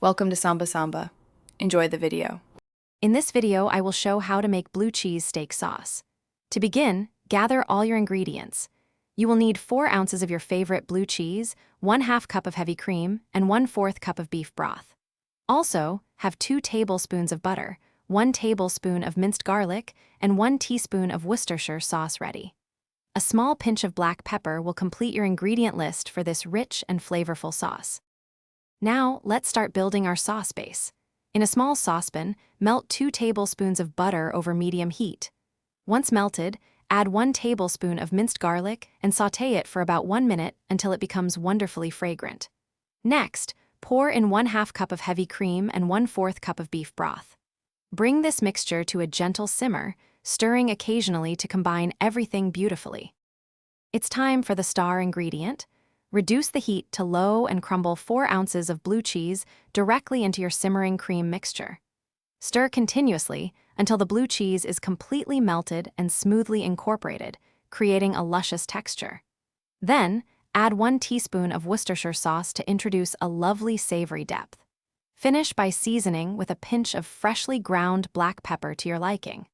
Welcome to Samba Samba. Enjoy the video. In this video, I will show how to make blue cheese steak sauce. To begin, gather all your ingredients. You will need 4 ounces of your favorite blue cheese, 1/2 cup of heavy cream, and 1/4 cup of beef broth. Also, have 2 tablespoons of butter, 1 tablespoon of minced garlic, and 1 teaspoon of Worcestershire sauce ready. A small pinch of black pepper will complete your ingredient list for this rich and flavorful sauce. Now, let's start building our sauce base. In a small saucepan, melt 2 tablespoons of butter over medium heat. Once melted, add 1 tablespoon of minced garlic and sauté it for about 1 minute until it becomes wonderfully fragrant. Next, pour in 1/2 cup of heavy cream and 1/4 cup of beef broth. Bring this mixture to a gentle simmer, stirring occasionally to combine everything beautifully. It's time for the star ingredient. Reduce the heat to low and crumble 4 ounces of blue cheese directly into your simmering cream mixture. Stir continuously until the blue cheese is completely melted and smoothly incorporated, creating a luscious texture. Then, add 1 teaspoon of Worcestershire sauce to introduce a lovely savory depth. Finish by seasoning with a pinch of freshly ground black pepper to your liking.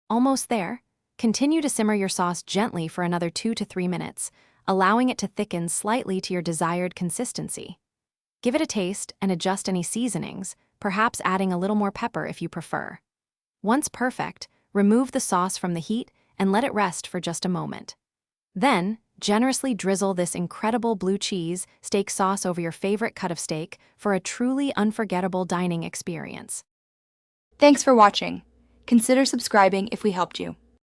Almost there, continue to simmer your sauce gently for another 2 to 3 minutes, allowing it to thicken slightly to your desired consistency. Give it a taste and adjust any seasonings, perhaps adding a little more pepper if you prefer. Once perfect, remove the sauce from the heat and let it rest for just a moment. Then, generously drizzle this incredible blue cheese steak sauce over your favorite cut of steak for a truly unforgettable dining experience. Thanks for watching. Consider subscribing if we helped you.